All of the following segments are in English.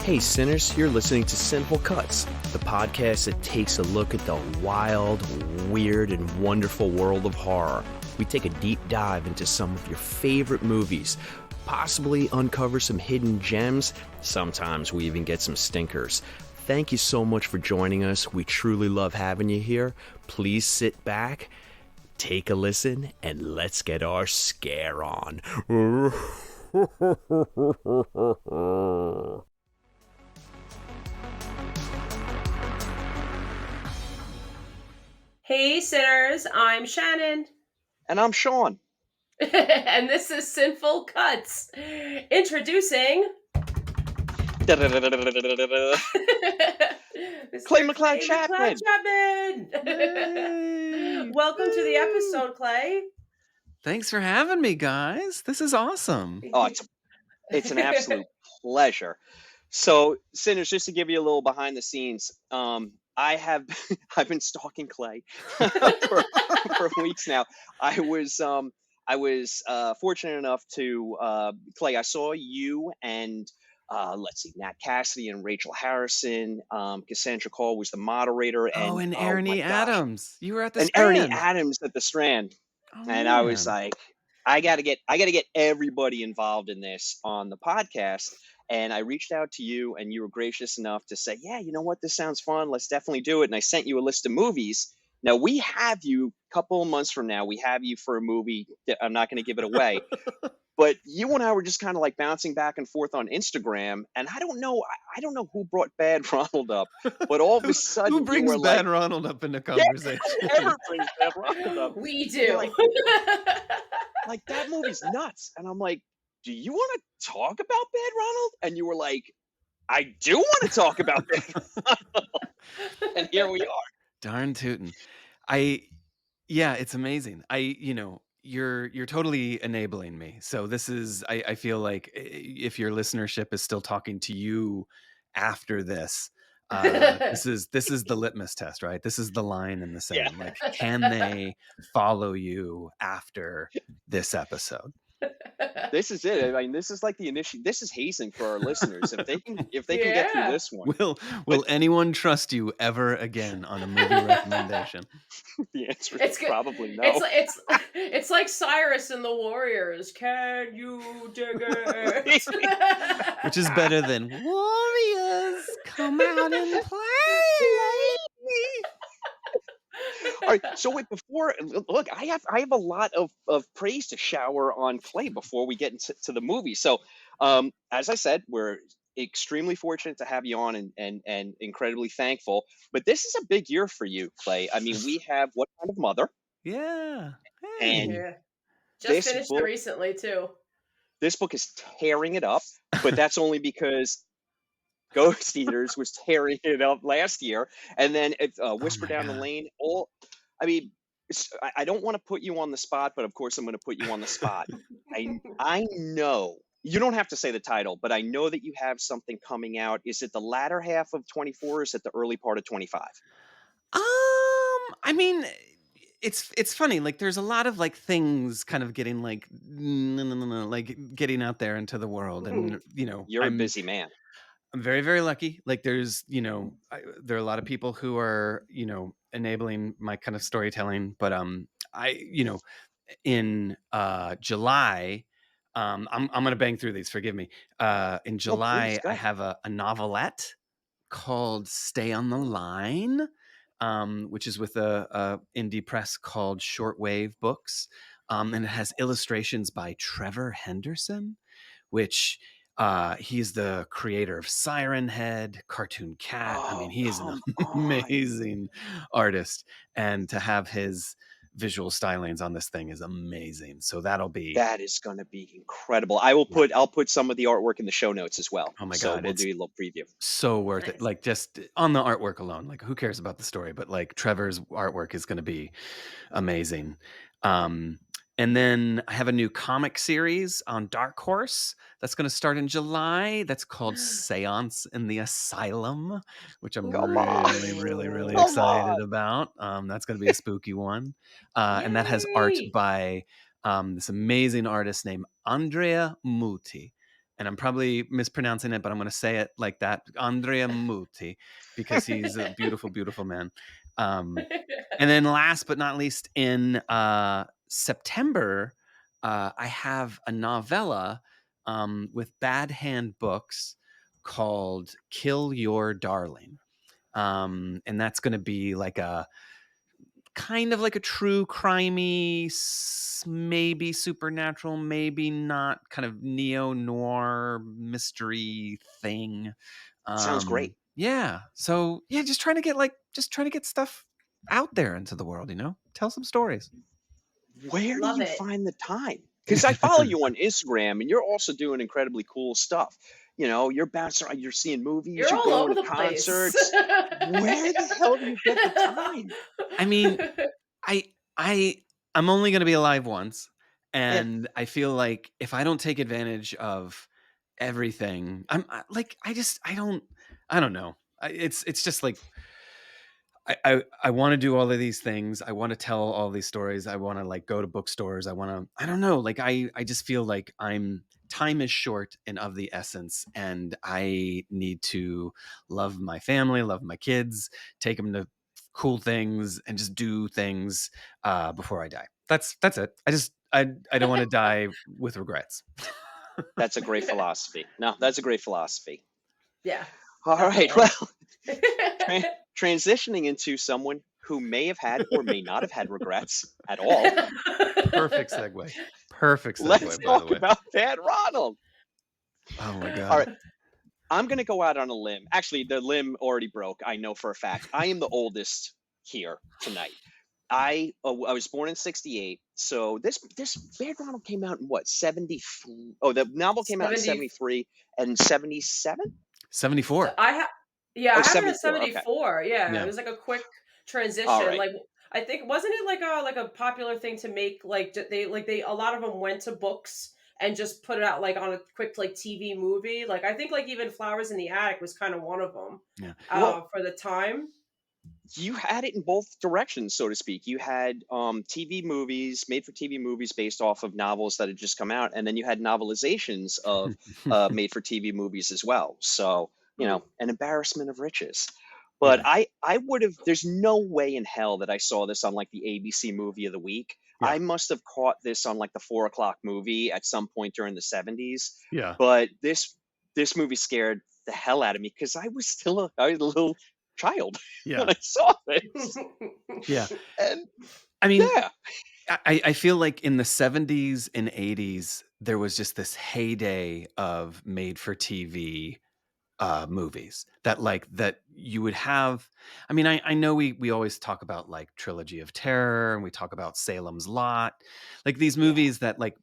Hey Sinners, you're listening to Sinful Cuts, the podcast that takes a look at the wild, weird, and wonderful world of horror. We take a deep dive into some of your favorite movies, possibly uncover some hidden gems. Sometimes we even get some stinkers. Thank you so much for joining us. We truly love having you here. Please sit back, take a listen, and let's get our scare on. Hey Sinners, I'm Shannon. And I'm Sean. And this is Sinful Cuts. Introducing Clay Mr. McLeod Chapman. Welcome to the episode, Clay. Thanks for having me, guys. This is awesome. Oh, it's an absolute pleasure. So, Sinners, just to give you a little behind the scenes, I've been stalking Clay for weeks now. I was fortunate enough to Clay. I saw you and Nat Cassidy and Rachel Harrison. Cassandra Cole was the moderator, and Aaron E. Adams. You were at the and Strand. Aaron E. Adams at the Strand. Oh, and I was like, I gotta get everybody involved in this on the podcast. And I reached out to you, and you were gracious enough to say, yeah, you know what, this sounds fun. Let's definitely do it. And I sent you a list of movies. Now we have you a couple of months from now. We have you for a movie that I'm not going to give it away. But you and I were just kind of like bouncing back and forth on Instagram, and I don't know who brought Bad Ronald up, but all of a sudden who brings Bad Ronald up into conversation? Whoever brings Bad Ronald up, we do. Like that movie's nuts, and I'm like, do you want to talk about Bad Ronald? And you were like, I do want to talk about Bad Ronald, and here we are. Darn tootin'. Yeah, it's amazing. You're totally enabling me. So this is, I feel like if your listenership is still talking to you after this, this is the litmus test, right? This is the line in the sand. Yeah. Like, can they follow you after this episode? This is it. I mean, this is like the initial. This is hazing for our listeners. If they can get through this one, will anyone trust you ever again on a movie recommendation? The answer is probably no. It's like Cyrus and the Warriors. Can you dig it? Which is better than Warriors come out and play. All right. So before look, I have a lot of praise to shower on Clay before we get into the movie. So, as I said, we're extremely fortunate to have you on and incredibly thankful. But this is a big year for you, Clay. I mean, we have What Kind of Mother? Yeah. Hey. And just finished it recently too. This book is tearing it up, but that's only because Ghost Eaters was tearing it up last year, and then Whisper Down the Lane. I don't want to put you on the spot, but of course I'm going to put you on the spot. I know you don't have to say the title, but I know that you have something coming out. Is it the latter half of 24? Or is it the early part of 25? I mean, it's funny. Like, there's a lot of like things kind of getting like getting out there into the world, and you're a busy man. I'm very, very lucky. Like, there's, there are a lot of people who are, enabling my kind of storytelling. But in July, I'm gonna bang through these. Forgive me. In July, I have a novelette called "Stay on the Line," which is with a indie press called Shortwave Books, and it has illustrations by Trevor Henderson, which. He's the creator of Siren Head, Cartoon Cat. I mean, he is an amazing artist, and to have his visual stylings on this thing is amazing. So that is going to be incredible. I'll put some of the artwork in the show notes as well. Oh my so God. We'll do a little preview. So worth it. Like, just on the artwork alone, like, who cares about the story, but like Trevor's artwork is going to be amazing. And then I have a new comic series on Dark Horse that's going to start in July. That's called Seance in the Asylum, which I'm really excited about. That's going to be a spooky one. And that has art by this amazing artist named Andrea Muti. and I'm probably mispronouncing it, but I'm going to say it like that, Andrea Muti, because he's a beautiful, beautiful man. And then last but not least, in September, I have a novella with Bad Hand Books called Kill Your Darling. And that's going to be like a kind of like a true crimey, maybe supernatural, maybe not, kind of neo-noir mystery thing. Sounds great. Yeah. So yeah, just trying to get stuff out there into the world, tell some stories. Where do Love you it. find the time? Because I follow you on Instagram, and you're also doing incredibly cool stuff. You're bouncing around, you're seeing movies, You're you're all going over to the place. concerts. Where the hell do you get the time? I mean, I'm only going to be alive once, Yeah, and I feel like if I don't take advantage of everything, I don't know. It's just like I want to do all of these things. I want to tell all these stories. I want to like go to bookstores. I don't know. Like I just feel like time is short and of the essence, and I need to love my family, love my kids, take them to cool things, and just do things before I die. That's it. I don't want to die with regrets. that's a great philosophy. No, that's a great philosophy. Yeah. All right. Definitely. Well, transitioning into someone who may have had or may not have had regrets at all. Perfect segue. Perfect segue. Let's by talk the way. about Bad Ronald. Oh my god. All right. I'm going to go out on a limb. Actually, the limb already broke. I know for a fact. I am the oldest here tonight. I was born in '68, so this Bad Ronald came out in what, 73? Oh, the novel came out in 70. '73 and '77. 74. So I have Oh, it at 74. Okay. 74. Yeah. Yeah. It was like a quick All transition. right. Like I think wasn't it like a popular thing to make like they a lot of them went to books and just put it out like on a quick like TV movie. Like I think like even Flowers in the Attic was kind of one of them. Yeah. Well, For the time. you had it in both directions, so to speak. You had TV movies, made for TV movies based off of novels that had just come out, and then you had novelizations of made for TV movies as well. So, an embarrassment of riches. But Yeah. I would have, there's no way in hell that I saw this on like the ABC movie of the week. Yeah. I must have caught this on like the 4 o'clock movie at some point during the '70s. Yeah. But this movie scared the hell out of me because I was a little child Yeah. when I saw this. Yeah. And I mean, yeah, I feel like in the 70s and 80s, there was just this heyday of made for TV movies that you would have. I mean, I know we always talk about like Trilogy of Terror, and we talk about Salem's Lot, like these movies that like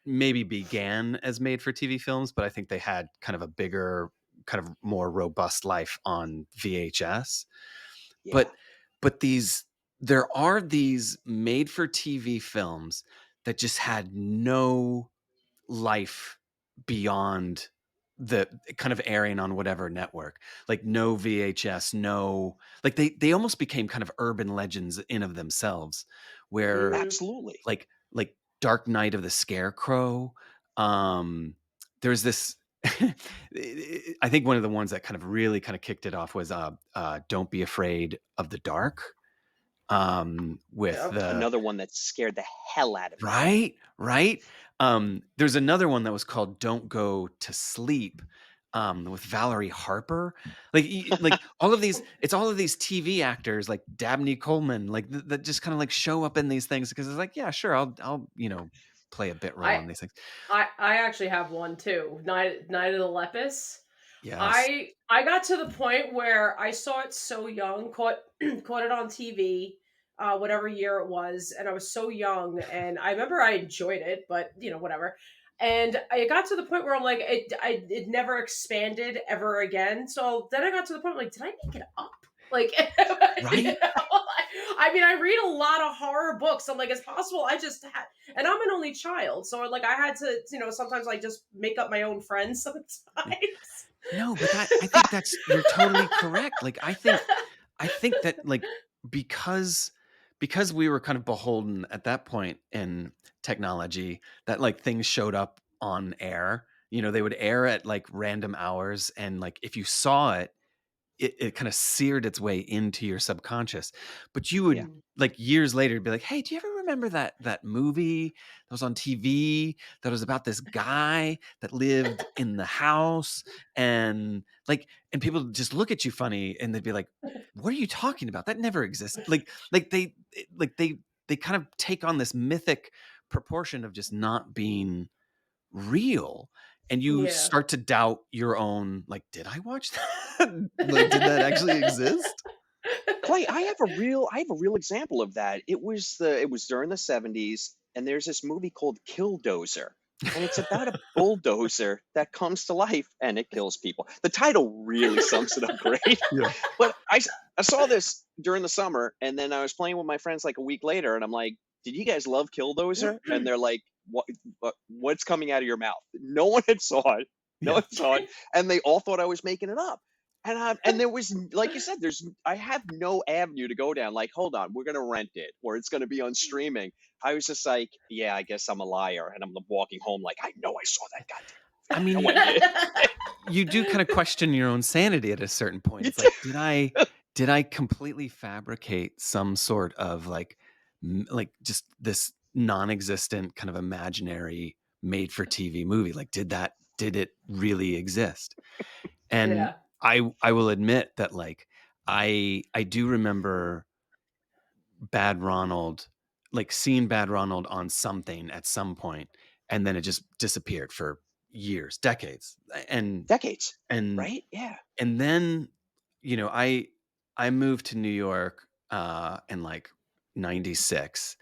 maybe began as made for TV films, but I think they had kind of a bigger, kind of more robust life on VHS. yeah, But there are these made for TV films that just had no life beyond the kind of airing on whatever network, like no VHS, no, like they almost became kind of urban legends in of themselves, where absolutely. like Dark Night of the Scarecrow. There's this I think one of the ones that kind of really kind of kicked it off was Don't Be Afraid of the Dark. With Yep. Another one that scared the hell out of me. right. There's another one that was called Don't Go to Sleep, with Valerie Harper. Like all of these, it's all of these TV actors like Dabney Coleman, like that just kind of like show up in these things because it's like, yeah, sure, I'll play a bit role in these things. I actually have one too. Night of the Lepus. Yes. I got to the point where I saw it so young, caught it on TV, whatever year it was, and I was so young, and I remember I enjoyed it, but whatever. And I got to the point where I'm like, it never expanded ever again. So then I got to the point like, did I make it up? Like, right? I mean, I read a lot of horror books. I'm like, it's possible I just had, and I'm an only child, so like I had to, sometimes like just make up my own friends sometimes. No, but I think you're totally correct. Like I think that like because we were kind of beholden at that point in technology, that like things showed up on air they would air at like random hours, and like if you saw it, it kind of seared its way into your subconscious. But you would Yeah. Mm. like years later be like, hey, do you ever remember that movie that was on TV that was about this guy that lived in the house, and people just look at you funny, and they'd be like, what are you talking about? That never exists. They kind of take on this mythic proportion of just not being real, and you Yeah. start to doubt your own, like, did I watch that? Like, did that actually exist? Clay, I have a real example of that. It was during the 70s, and there's this movie called Killdozer. And it's about a bulldozer that comes to life and it kills people. The title really sums it up great. Yeah. But I saw this during the summer, and then I was playing with my friends like a week later, and I'm like, "Did you guys love Killdozer?" And they're like, what's coming out of your mouth?" No one had saw it. No Yeah. one saw it, and they all thought I was making it up. And there was, like you said, I have no avenue to go down. Like, hold on, we're gonna rent it, or it's gonna be on streaming. I was just like, yeah, I guess I'm a liar, and I'm walking home like, I know I saw that goddamn. I No mean, one did. you do kind of question your own sanity at a certain point. You It's like, did I completely fabricate some sort of like just this non-existent kind of imaginary made for TV movie? Like, did it really exist? And Yeah. I will admit that like I do remember Bad Ronald, like seeing Bad Ronald on something at some point, and then it just disappeared for years, decades. And Decades, and right? Yeah. and then, I moved to New York in like 96.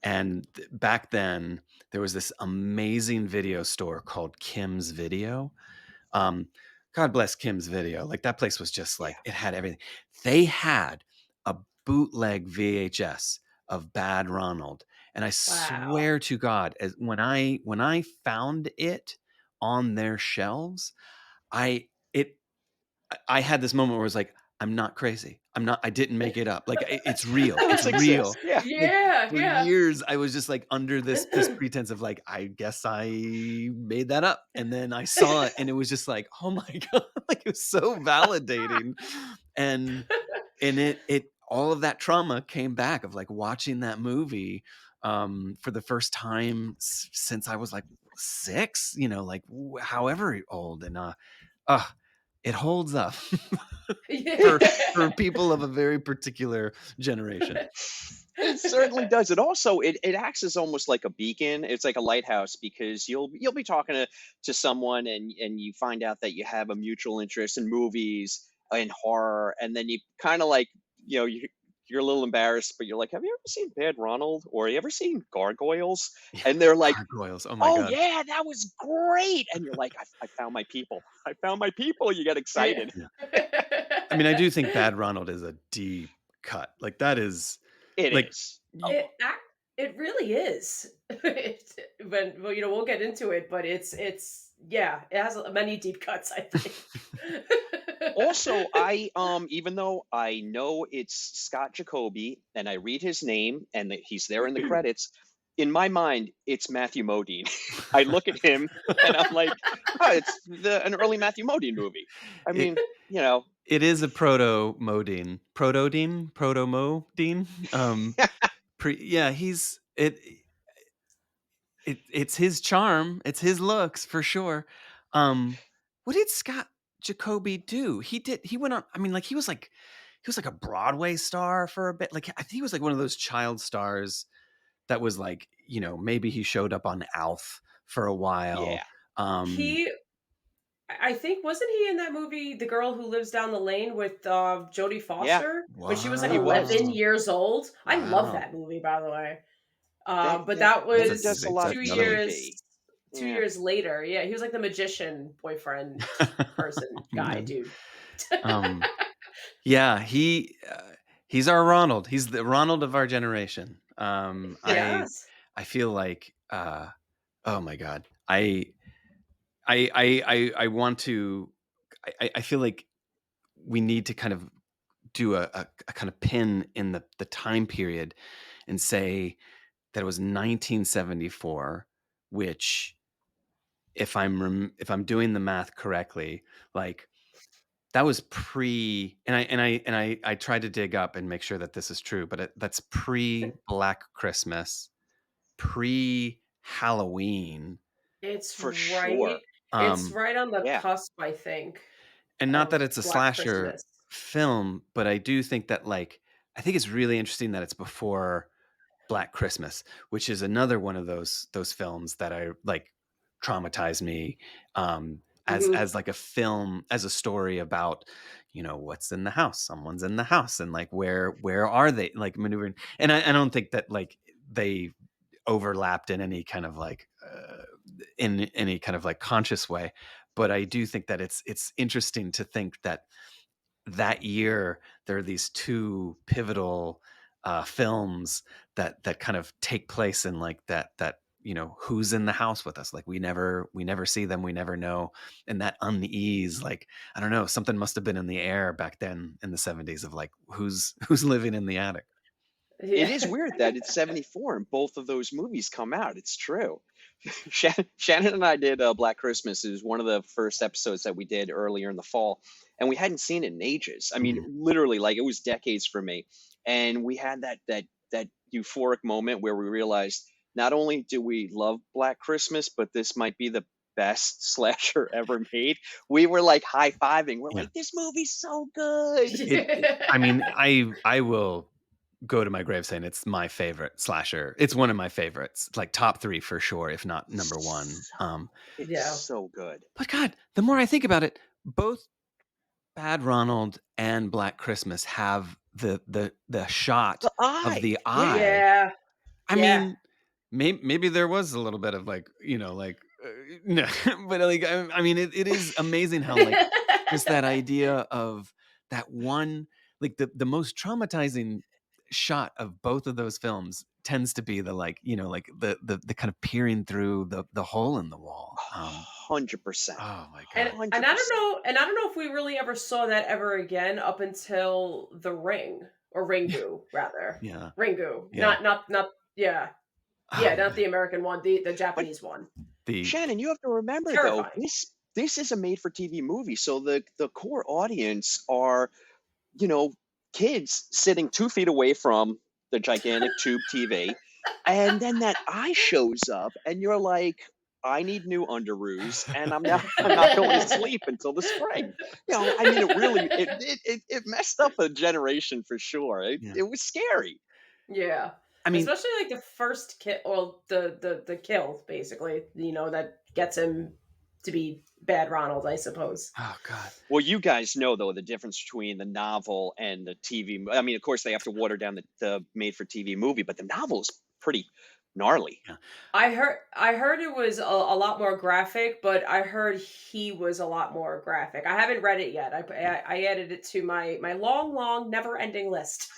And back then there was this amazing video store called Kim's Video. um, God bless Kim's Video. Like that place was just Yeah. like, it had everything. They had a bootleg VHS of Bad Ronald, and I Wow. swear to God, as when I found it on their shelves, I it I had this moment where I was like, I'm not crazy. I didn't make it up. Like it's real. It's This real. exists. Yeah. Like Yeah, for yeah. years I was just like under this pretense of like, I guess I made that up. And then I saw it and it was just like, oh my God, like it was so validating. And it all of that trauma came back of like watching that movie for the first time since I was like 6, like however old. And uh it holds up for Yeah. people of a very particular generation. It certainly does. It acts as almost like a beacon. It's like a lighthouse, because you'll be talking to someone, and you find out that you have a mutual interest in movies and horror, and then you kind of like, you're a little embarrassed, but you're like, have you ever seen Bad Ronald, or you ever seen Gargoyles? Yeah, And they're like, gargoyles. Oh my oh God. yeah, that was great. And you're like, I found my people. I found my people. You get Yeah. excited. Yeah. I mean, I do think Bad Ronald is a deep cut. Like that is It like is. It ac it really is. Well, we'll get into it, but yeah, it has many deep cuts, I think. Also, even though I know it's Scott Jacoby and I read his name and that he's there in the credits, in my mind it's Matthew Modine. I look at him and I'm like, oh, it's an early Matthew Modine movie. I it, mean, you know, it is a proto-modine. Proto-modine. Yeah, it's his charm, it's his looks for sure. What did Scott Jacoby do? He went on, I mean, like he was like a Broadway star for a bit. Like I think he was like one of those child stars that was like, maybe he showed up on Alf for a while. yeah, Um He I think wasn't he in that movie, The Girl Who Lives Down the Lane with, Jodie yeah, Foster when she was, like, he was. 11 years old? I love wow. that movie, by the way. But That that he That's does was a lot of 2 another one. years TV. 2 Yeah. years later. Yeah, he was, like, the magician boyfriend person guy, Man. dude. Um yeah, he's our Ronald. He's the Ronald of our generation. I Yes. I feel like oh my God. I want to I feel like we need to kind of do a kind of pin in the time period and say that it was 1974, which if I'm doing the math correctly, like that was I tried to dig up and make sure that this is true, but that's pre Black Christmas, pre Halloween. It's For right sure. it's Um, right on the Yeah. cusp, I think, and not that of it's a Black slasher Christmas. film, but I do think that like I think it's really interesting that it's before Black Christmas, which is another one of those films that I like traumatized me Mhm. as like a film, as a story about, what's in the house. Someone's in the house, and like where are they, like maneuvering. And I don't think that like they overlapped in any kind of like in any kind of like conscious way, but I do think that it's interesting to think that that year there are these two pivotal films that kind of take place in like that who's in the house with us, like we never see them, we never know, and that unease, like I don't know, something must have been in the air back then in the 70s of like who's living in the attic. It Yeah. is weird that it's 74 and both of those movies come out. It's true. Shannon and I did Black Christmas. It was one of the first episodes that we did earlier in the fall, and we hadn't seen it in ages. I mean, Mhm. literally, like it was decades for me. And we had that euphoric moment where we realized not only do we love Black Christmas, but this might be the best slasher ever made. We were like high fiving. We're Yeah. like, this movie's so good. I mean, I will go to my grave saying it's my favorite slasher. It's one of my favorites, like top 3 for sure, if not number 1. So, it's Yeah. so good. But God, the more I think about it, both Bad Ronald and Black Christmas have the shot The of eye, the yeah. eye. Yeah. I Yeah. mean, maybe there was a little bit of like, like, no, but like, I mean, it is amazing how like just that idea of that one, like the most traumatizing shot of both of those films tends to be the like, like the kind of peering through the hole in the wall. 100%. Oh my And God. and I don't 100%. know and I don't know if we really ever saw that ever again up until The Ring, or Yeah. Ringu rather. Yeah. Ringu. Yeah. Not yeah. Oh Yeah, not man. the American one, the But Japanese one. The Shannon, you have to remember though, Terrifying. this is a made for TV movie. So the core audience are, you know, kids sitting 2 feet away from the gigantic tube TV. And then that eye shows up and you're like, I need new underoos and I'm not going to sleep until the spring. I mean, it really it messed up a generation for sure. It, yeah. it was scary. Yeah. I mean, Especially like the first kill, well, the kill basically, that gets him to be Bad Ronald, I suppose. oh God. Well, you guys know though the difference between the novel and the TV. I mean, of course they have to water down the made-for-TV movie, but the novel is pretty gnarly. Yeah. I heard it was a lot more graphic, but I heard he was a lot more graphic. I haven't read it yet. I added it to my long never ending list.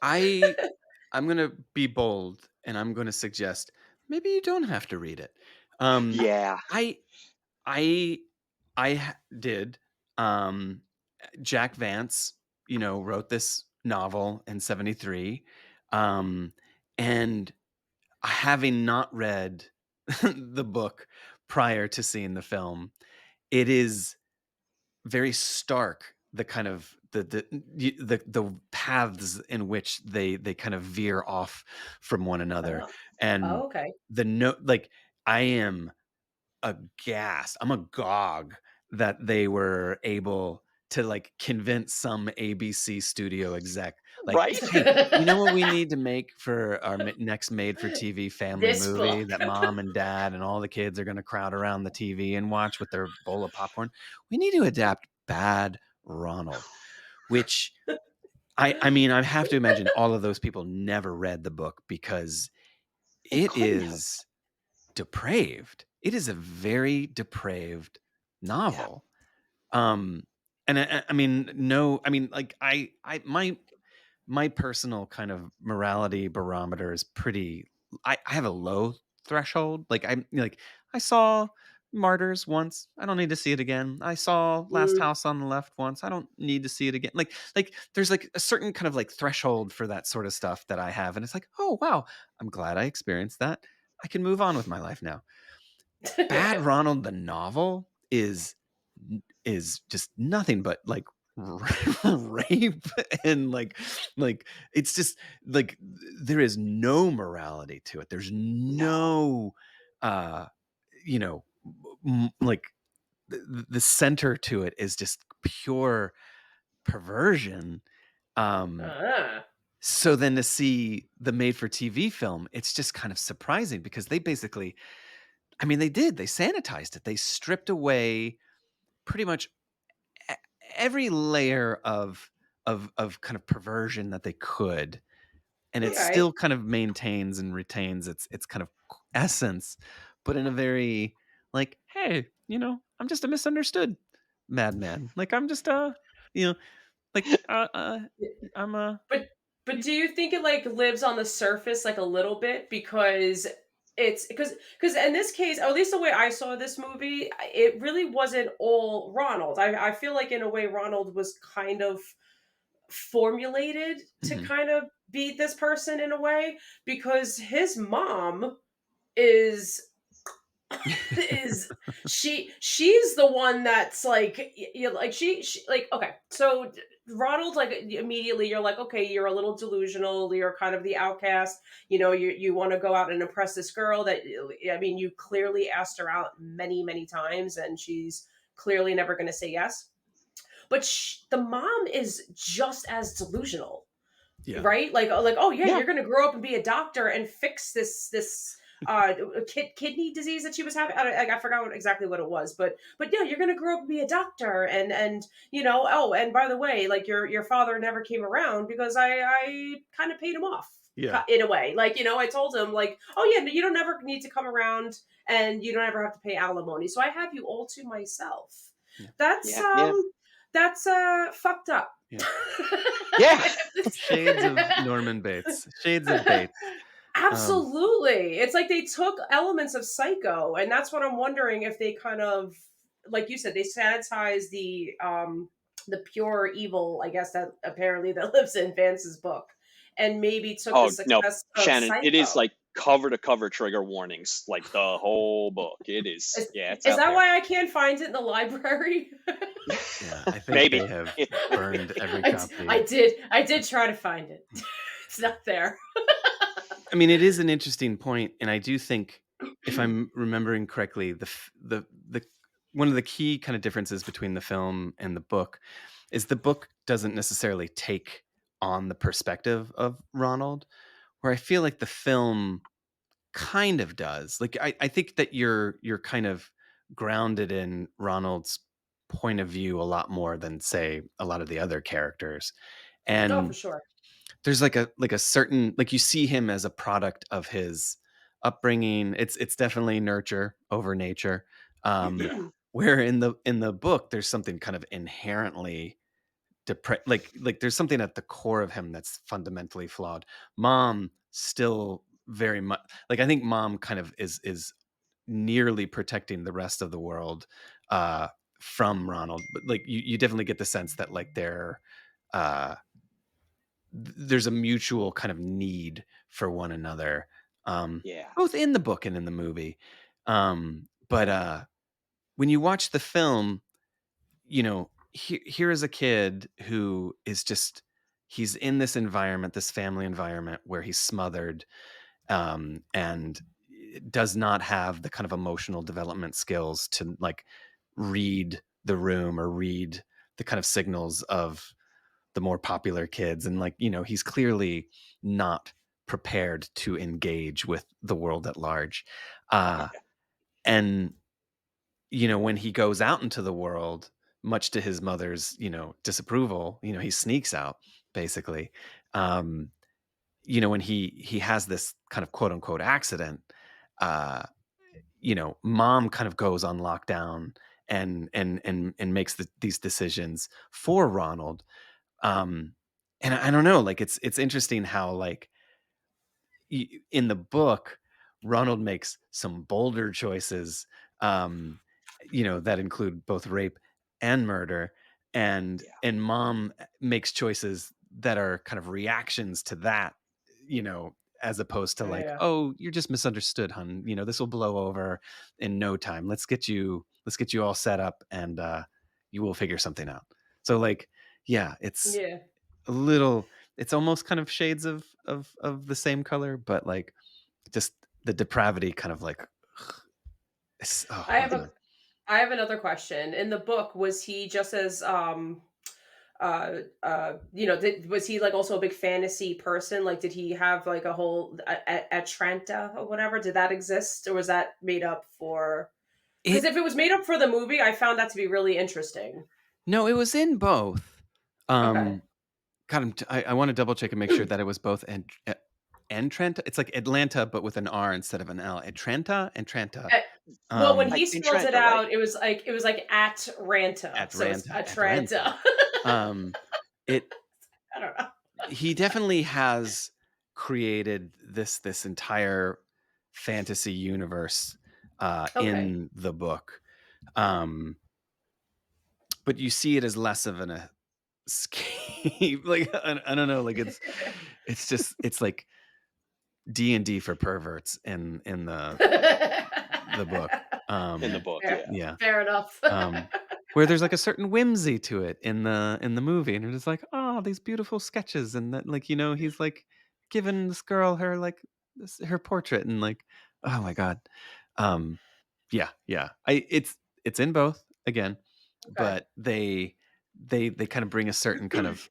I'm gonna be bold and I'm gonna suggest maybe you don't have to read it. Um, Yeah, I I did. Jack Vance, wrote this novel in '73, um, and having not read the book prior to seeing the film, it is very stark, the kind of the paths in which they kind of veer off from one another, Oh. and Oh, okay. the no like I am aghast, I'm agog that they were able to like convince some ABC studio exec, like, right? hey, you know what we need to make for our next made for TV family This movie book. that mom and dad and all the kids are going to crowd around the TV and watch with their bowl of popcorn? We need to adapt Bad Ronald, which I mean, I have to imagine all of those people never read the book because They it couldn't have. is depraved. It is a very depraved Yeah, novel. Um, and I mean, no, I mean, like my personal kind of morality barometer is pretty. I have a low threshold. Like I saw Martyrs once. I don't need to see it again. I saw Last Mm, House on the Left once. I don't need to see it again. Like there's like a certain kind of like threshold for that sort of stuff that I have, and it's like, oh wow, I'm glad I experienced that. I can move on with my life now. Bad Ronald the novel is just nothing but like rape and like it's just like there is no morality to it. There's No. no uh you know like the center to it is just pure perversion. um Ah, so then to see the made for TV film, it's just kind of surprising because they basically, I mean, they sanitized it. They stripped away pretty much e every layer of kind of perversion that they could, and it okay. still kind of maintains and retains its kind of essence, but in a very like, "Hey, I'm just a misunderstood madman. Like, I'm just, you know, like, I'm a." But do you think it like lives on the surface like a little bit because it's because in this case, or at least the way I saw this movie, it really wasn't all Ronald. I feel like in a way Ronald was kind of formulated to Mhm. kind of be this person in a way because his mom is is she's the one that's like like she like okay so Ronald like immediately you're like okay you're a little delusional, you're kind of the outcast, you want to go out and impress this girl that I mean you clearly asked her out many times and she's clearly never going to say yes, but the mom is just as delusional, Yeah. right? Like oh yeah, Yeah. you're gonna grow up and be a doctor and fix this kidney disease that she was having. I forgot exactly what it was, but yeah, you're gonna grow up and be a doctor, and oh, and by the way, like your father never came around because I kind of paid him off Yeah. in a way. Like I told him like, oh yeah, you don't ever need to come around, and you don't ever have to pay alimony, so I have you all to myself. Yeah. That's Yeah. Yeah. fucked up. Yeah. Yeah. I have to Shades of say. Norman Bates. Shades of Bates. Um, Absolutely. It's like they took elements of Psycho, and that's what I'm wondering if they kind of, like you said, they sanitize the pure evil, I guess that apparently that lives in Vance's book, and maybe took the Oh no, success of Shannon. It is Psycho. like cover to cover trigger warnings, like the whole book. It is. Is Yeah, it's is out that there. why I can't find it in the library? yeah, I think Maybe. they have burned every I copy. did try to find it. It's not there. I mean, it is an interesting point, and I do think, if I'm remembering correctly, the one of the key kind of differences between the film and the book is the book doesn't necessarily take on the perspective of Ronald, where I feel like the film kind of does. Like, I think that you're kind of grounded in Ronald's point of view a lot more than, say, a lot of the other characters. Oh, for And sure. there's like a certain, like, you see him as a product of his upbringing. It's definitely nurture over nature. Yeah. Where in the book there's something kind of inherently like there's something at the core of him that's fundamentally flawed. Mom still very much, like, I think mom kind of is nearly protecting the rest of the world uh from Ronald, but like you definitely get the sense that like uh there's a mutual kind of need for one another, Yeah. both in the book and in the movie. But when you watch the film, here is a kid who is just, he's in this environment, this family environment where he's smothered, and does not have the kind of emotional development skills to like read the room or read the kind of signals of the more popular kids, and like, he's clearly not prepared to engage with the world at large. uh Yeah. and when he goes out into the world, much to his mother's disapproval, he sneaks out basically. um when he has this kind of quote unquote accident, uh mom kind of goes on lockdown and makes these decisions for Ronald. And I don't know, like, it's interesting how, like, in the book, Ronald makes some bolder choices, um, that include both rape and murder, Yeah. and mom makes choices that are kind of reactions to that, you know, as opposed to like, Yeah. oh, you're just misunderstood, hun. You know, this will blow over in no time. Let's get you all set up, and you will figure something out. So like, yeah, it's Yeah. a little, it's almost kind of shades of the same color, but like just the depravity kind of like, oh, I well have a done. I have another question. In the book, was he just as was he like also a big fantasy person? Like, did he have like a whole Atlanta or whatever? Did that exist, or was that made up for? Because It if it was made up for the movie, I found that to be really interesting. No, it was in both. Okay. God, I want to double check and make sure that it was both Trenta. It's like Atlanta, but with an R instead of an L. Atlanta. Eh, well, when Like he in spelled it Trenta, right? out, it was like Atlanta, so it's Atlanta. Atlanta. It I don't know. he definitely has created this entire fantasy universe Okay. in the book. But you see it as less of an escape. Like I don't know, like it's just it's like D&D for perverts in the book. In the book, Fair, yeah. Yeah. fair enough. Where there's like a certain whimsy to it in the movie, and you're just like, oh, these beautiful sketches, and that, like, you know, he's like giving this girl her like her portrait, and like, oh my god, yeah, it's in both again, Okay. but they kind of bring a certain kind of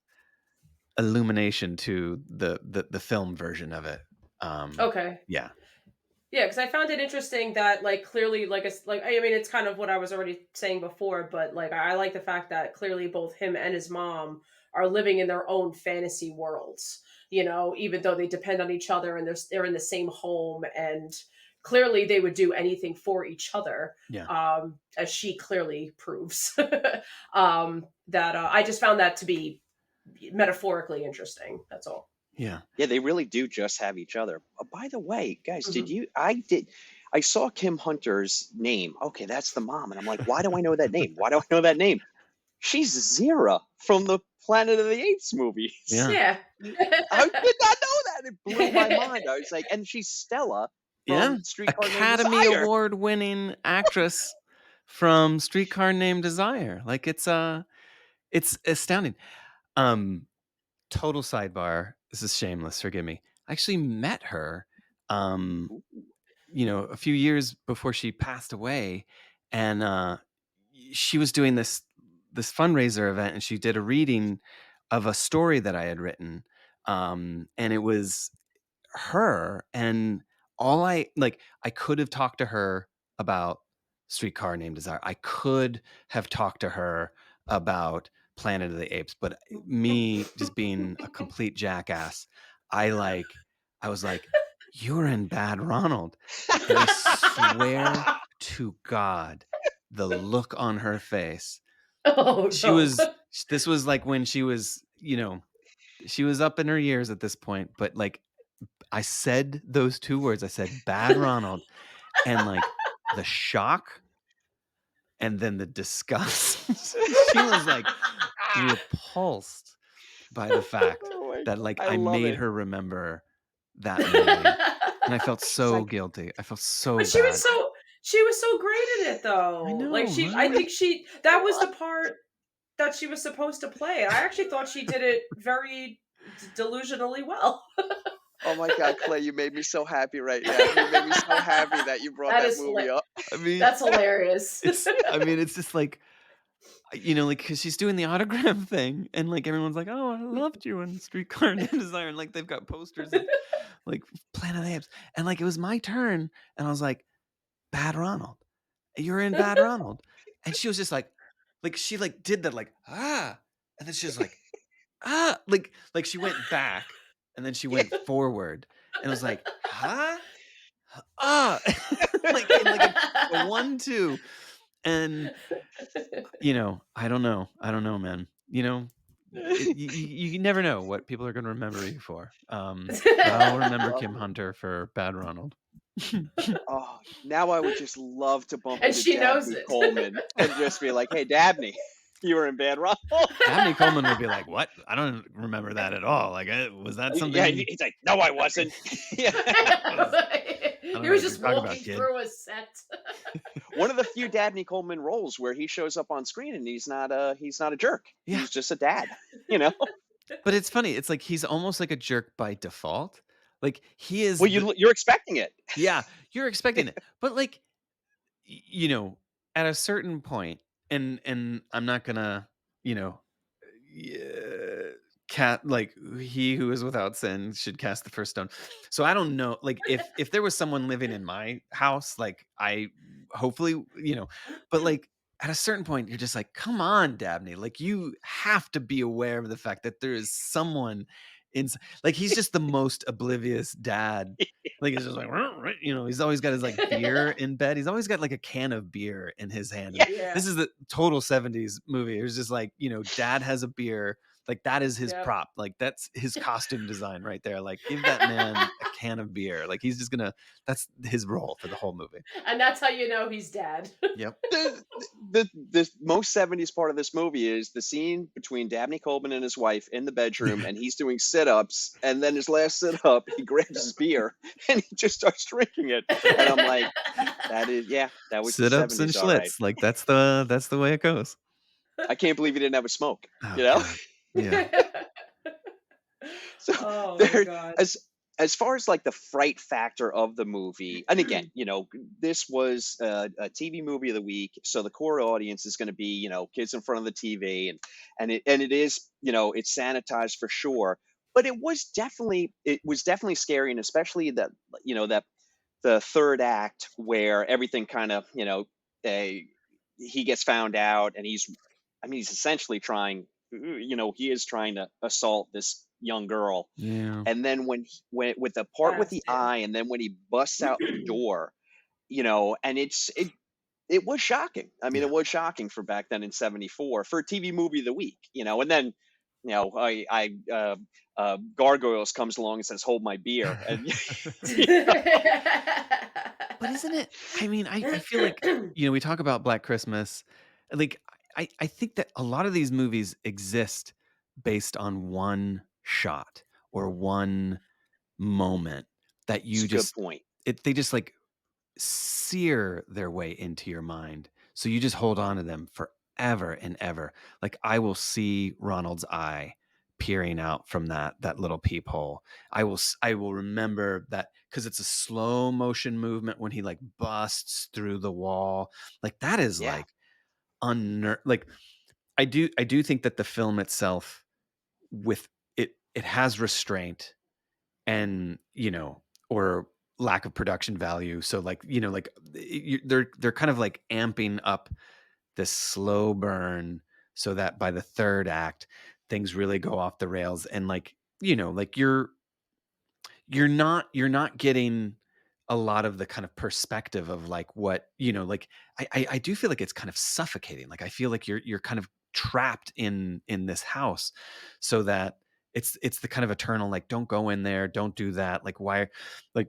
illumination to the film version of it. Okay. Yeah, Yeah, because I found it interesting that like clearly like it's like I mean it's kind of what I was already saying before, but like I like the fact that clearly both him and his mom are living in their own fantasy worlds. You know, even though they depend on each other and they're in the same home, and clearly they would do anything for each other. yeah, As she clearly proves. That I just found that to be metaphorically interesting. That's all. yeah. Yeah, they really do just have each other. By the way, guys, Mhm. I saw Kim Hunter's name. Okay, that's the mom. And I'm like, why do I know that name? Why do I know that name? She's Zira from the Planet of the Apes movies. Yeah. Yeah. I did not know that. It blew my mind. I was like, and she's Stella Yeah, from Streetcar Named Academy Desire. Award winning actress from Streetcar Named Desire. Like it's astounding. Total sidebar. This is shameless. Forgive me. I actually met her, you know, a few years before she passed away, and she was doing this fundraiser event, and she did a reading of a story that I had written, and it was her, and I could have talked to her about Streetcar Named Desire. I could have talked to her about Planet of the Apes, but me just being a complete jackass, I was like, you're in Bad Ronald. And I swear to God, the look on her face. Oh no. This was like when she was, you know, she was up in her years at this point, but like I said those two words. I said Bad Ronald, and like the shock and then the disgust. She was like repulsed by the fact Oh my that God, like I I love made it. her remember that movie. And I felt She's so like, guilty. I felt so But bad. she was so great in it I though. Like know, I right? think that was the part that she was supposed to play. I actually thought she did it very delusionally well. oh my God, Clay, you made me so happy right now. You made me so happy that you brought That that is movie up. I mean, that's hilarious. it's just like, you know, like, because she's doing the autograph thing, and like everyone's like, oh, I loved you in Streetcar Named Desire, and like they've got posters of like Planet of the Apes, and like it was my turn, and I was like, Bad Ronald, you're in Bad Ronald, and she was just like she like did that like and then she was like like she went back, and then she went forward, and it was like like in like a 1-2, and you know, I don't know, man. You know, you never know what people are going to remember you for. But I'll remember Love Kim it. Hunter for Bad Ronald. Oh, now I would just love to bump And into she knows Dabney it. Coleman and just be like, hey, Dabney. You were in Bad Ronald. Dabney Coleman would be like, "What? I don't remember that at all. Like, was that Yeah, something?" he's like, no, I wasn't. Yeah. I He don't know was what you're just talking about, walking kid. through a set. One of the few Dabney Coleman roles where he shows up on screen and he's not a jerk. Yeah. He's just a dad, you know? But it's funny. It's like he's almost like a jerk by default. Like he is. Well, you're expecting it. Yeah, you're expecting it. But like, you know, at a certain point, and I'm not gonna, you know, cat like he who is without sin should cast the first stone. So I don't know, like if there was someone living in my house, like I hopefully, but like at a certain point you're just like, come on, Dabney, like you have to be aware of the fact that there is someone in, like he's just the most oblivious dad. Like it's just like, he's always got his like beer in bed. He's always got like a can of beer in his hand. Yeah. Yeah. This is the total 70s movie. It was just like, dad has a beer. Like that is his Yep. prop. Like that's his costume design right there. Like give that man a can of beer. Like he's just that's his role for the whole movie. And that's how you know he's dad. Yep. The most 70s part of this movie is the scene between Dabney Coleman and his wife in the bedroom, and he's doing sit-ups, and then his last sit-up, he grabs his beer and he just starts drinking it. And I'm like, that was sit-ups the 70s, and all right. schlitz. Like that's the way it goes. I can't believe he didn't have a smoke. Oh, You know? God. Yeah. So Oh my there, God. as far as like the fright factor of the movie, and again, this was a TV movie of the week, so the core audience is going to be, kids in front of the TV, and it is, it's sanitized for sure, but it was definitely scary, and especially that the third act where everything kind of, he gets found out, and he's essentially trying, he is trying to assault this young girl. Yeah. And then when with the part with the Yes, yeah. eye, and then when he busts out the door, and it was shocking. I mean, Yeah. it was shocking for back then in '74 for a TV movie of the week, and then, Gargoyles comes along and says, "Hold my beer," and But isn't it? I mean, I feel like, we talk about Black Christmas. Like, I think that a lot of these movies exist based on one shot or one moment that you it's a good just, point. they just like sear their way into your mind. So you just hold on to them forever and ever. Like I will see Ronald's eye peering out from that little peephole. I will remember that because it's a slow motion movement when he like busts through the wall. Like that is Yeah. like like I do think that the film itself with it has restraint and or lack of production value. So like like they're kind of like amping up this slow burn so that by the third act things really go off the rails, and like like you're not getting a lot of the kind of perspective of like what like I do feel like it's kind of suffocating. Like I feel like you're kind of trapped in this house, so that it's the kind of eternal like, don't go in there, don't do that. Like why? Like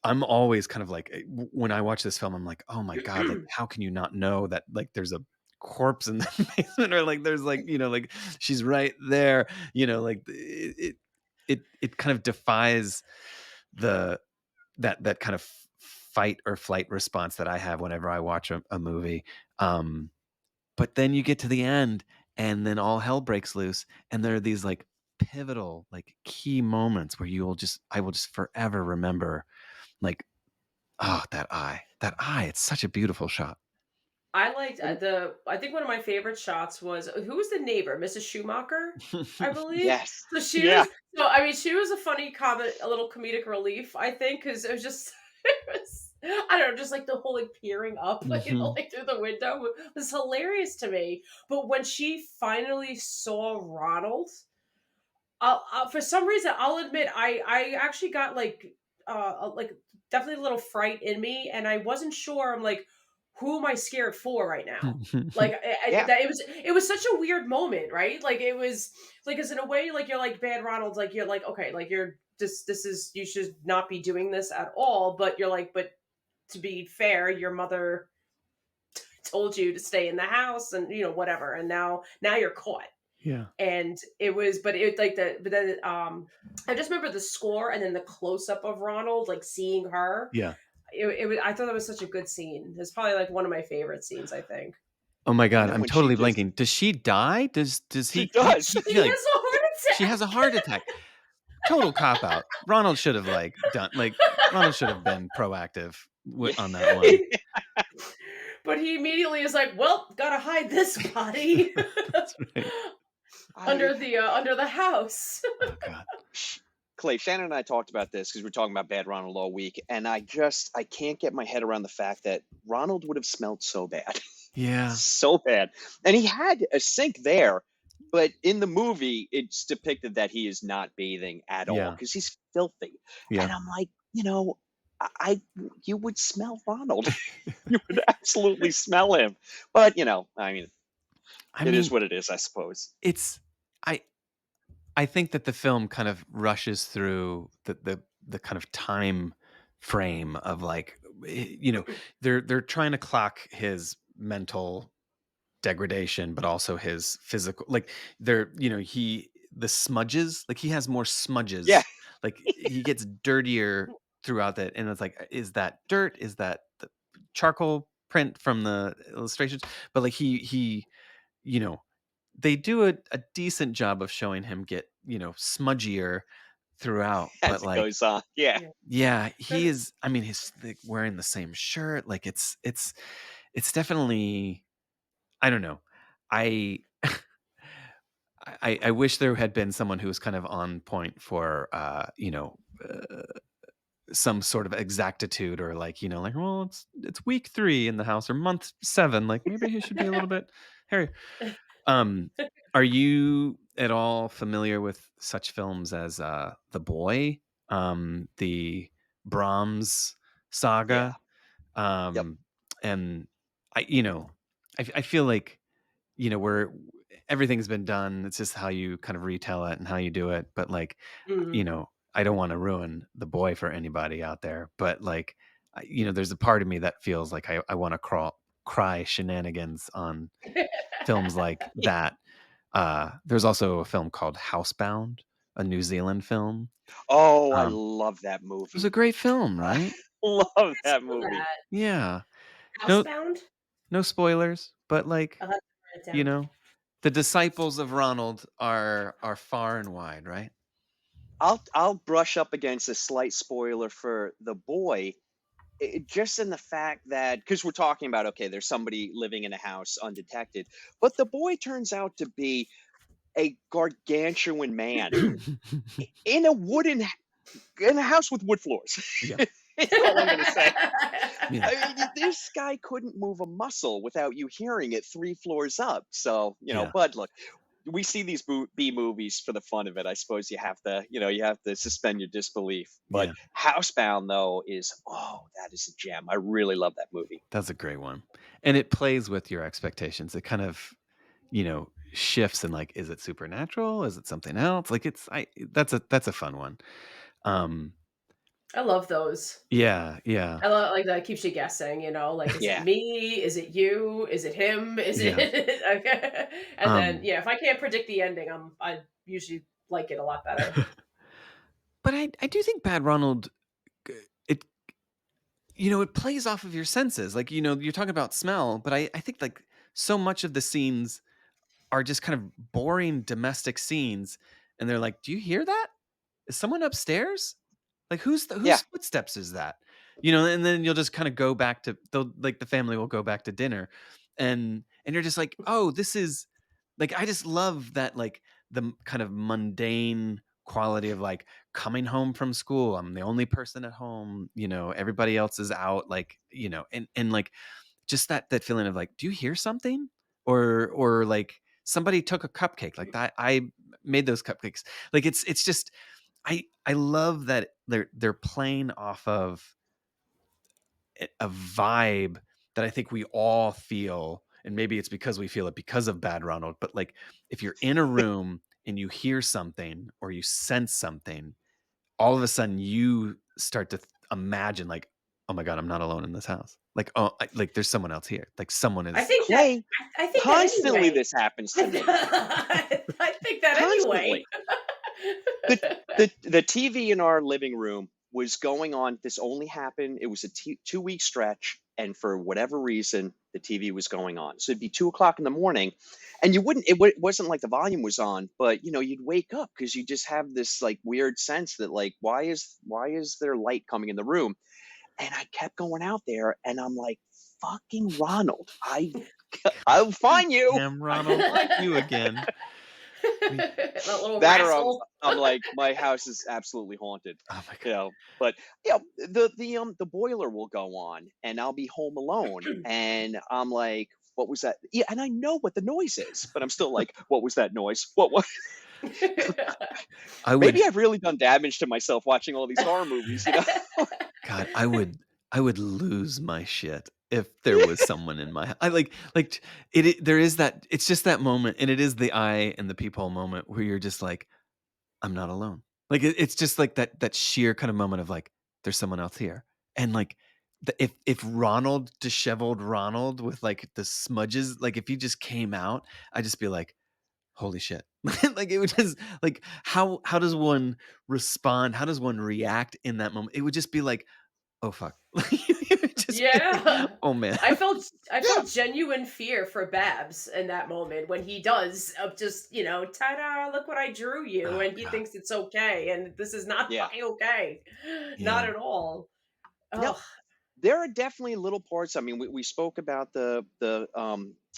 I'm always kind of like, when I watch this film, I'm like, oh my God, like how can you not know that like there's a corpse in the basement, or like there's like like she's right there, like it kind of defies that kind of fight or flight response that I have whenever I watch a movie. But then you get to the end, and then all hell breaks loose, and there are these like pivotal, like key moments where I will just forever remember, like, oh, that eye, it's such a beautiful shot. I liked I think one of my favorite shots was, who was the neighbor, Mrs. Schumacher, I believe. Yes. So she Yeah. was, she was a funny a little comedic relief, I think, because it was just, I don't know, just like the whole like peering up, like through the window was hilarious to me. But when she finally saw Ronald, for some reason, I'll admit, I actually got like definitely a little fright in me, and I wasn't sure. I'm like, who am I scared for right now? Like, Yeah. that it was such a weird moment, right? Like it was like, as in a way, like you're like Bad Ronald, like you're like, okay, like you're this is, you should not be doing this at all. But you're like, but to be fair, your mother told you to stay in the house and whatever, and now you're caught. Yeah. And it was, but it like but then I just remember the score and then the close up of Ronald, like seeing her. Yeah. I thought that was such a good scene. It's probably like one of my favorite scenes, I think. Oh my And god, then I'm when she totally just blanking. Does she die? Does she he does. She like has a heart she has a attack. heart attack. Total cop out. Ronald should have Ronald should have been proactive on that one. But he immediately is like, "Well, gotta hide this body That's right. I under the house." Oh god. Clay, Shannon and I talked about this because we're talking about Bad Ronald all week, and I can't get my head around the fact that Ronald would have smelled so bad. Yeah. So bad. And he had a sink there, but in the movie, it's depicted that he is not bathing at all Yeah. because he's filthy. Yeah. And I'm like, you would smell Ronald. You would absolutely smell him. But I mean, it is what it is, I suppose. It's I think that the film kind of rushes through the kind of time frame of like they're trying to clock his mental degradation but also his physical, like the smudges, like he has more smudges, Yeah. like he gets dirtier throughout that, and it's like, is that dirt, is that the charcoal print from the illustrations? But like he you know they do a decent job of showing him get smudgier throughout, but As it like, goes on. Yeah. yeah, he But is, I mean, he's like wearing the same shirt, like it's definitely, I don't know. I I wish there had been someone who was kind of on point for some sort of exactitude, or like, like, well, it's week 3 in the house or month 7, like maybe he should be a little bit hairy. Um, are you at all familiar with such films as The Boy, the Brahms Yeah. saga? Yep. And I feel like, where everything's been done. It's just how you kind of retell it and how you do it. But like, mhm. I don't want to ruin The Boy for anybody out there. But like, there's a part of me that feels like I want to cry shenanigans on films like that. There's also a film called Housebound, a New Zealand film. Oh, I Um, love that it was a movie. great film, I right? love I that saw movie. that. Yeah. No, Housebound? no spoilers, but like, I'll have to write it you down. know, the disciples of Ronald are far and wide, right? I'll brush up against a slight spoiler for The Boy, just in the fact that, because we're talking about, okay, there's somebody living in a house undetected, but the boy turns out to be a gargantuan man in in a house with wood floors. Yeah. That's all I'm gonna say. Yeah. I mean, this guy couldn't move a muscle without you hearing it 3 floors up. So, Yeah. but look, we see these B movies for the fun of it. I suppose you have to suspend your disbelief. But Yeah. Housebound, though, that is a gem. I really love that movie. That's a great one. And it plays with your expectations. It kind of, shifts, and like, is it supernatural? Is it something else? Like that's a fun one. Um, I love those. yeah, yeah, I love like that keeps you guessing, like is it Yeah. me? Is it you? Is it him? Is it yeah. okay? And then Um, yeah, if I can't predict the ending, I usually like it a lot better. but I do think Bad Ronald, it it plays off of your senses. Like, you're talking about smell, but I think like so much of the scenes are just kind of boring domestic scenes, and they're like, do you hear that? Is someone upstairs? Like, Yeah. whose footsteps is that? And then you'll just kind of go back to the family will go back to dinner, and you're just like, oh, this is like, I just love that, like, kind of mundane quality of like coming home from school. I'm the only person at home. Everybody else is out. Like, and like, just that feeling of like, do you hear something? Or like somebody took a cupcake. Like that, I made those cupcakes. Like, it's just, I love that they're playing off of a vibe that I think we all feel, and maybe it's because we feel it because of Bad Ronald. But like, if you're in a room and you hear something or you sense something, all of a sudden you start to imagine like, oh my God, I'm not alone in this house. Like, oh, like there's someone else here. Like someone I is. think that Clay, I think that constantly anyway. this happens to me. I think that anyway. Constantly. The TV in our living room was going on. This only happened. It was a 2 week stretch, and for whatever reason, the TV was going on. So it'd be 2 o'clock in the morning, and you wouldn't. It wasn't like the volume was on, but you'd wake up because you just have this like weird sense that like why is there light coming in the room? And I kept going out there, and I'm like, fucking Ronald, I'll find you. Damn, Ronald, you again. That little That or rascal. I'm like, my house is absolutely haunted. Oh my God. But the boiler will go on, and I'll be home alone, and I'm like, what was that? Yeah, and I know what the noise is, but I'm still like, what was that noise? What? I would, Maybe I've really done damage to myself watching all these horror movies. God, I would lose my shit if there was someone in my. I like it. There is that. It's just that moment, and it is the eye and the peephole moment where you're just like, I'm not alone. Like it's just like that sheer kind of moment of like, there's someone else here, and like. If Ronald, disheveled Ronald with like the smudges, like if he just came out, I'd just be like, holy shit. Like it would just like how does one respond? How does one react in that moment? It would just be like, oh fuck. It would just be like, Yeah. oh man. I felt genuine fear for Babs in that moment when he does of just, ta-da, look what I drew you, Oh, and he God. thinks it's okay, and this is not Yeah. fucking okay. Not at all. No, Oh, there are definitely little parts. I mean, we spoke about the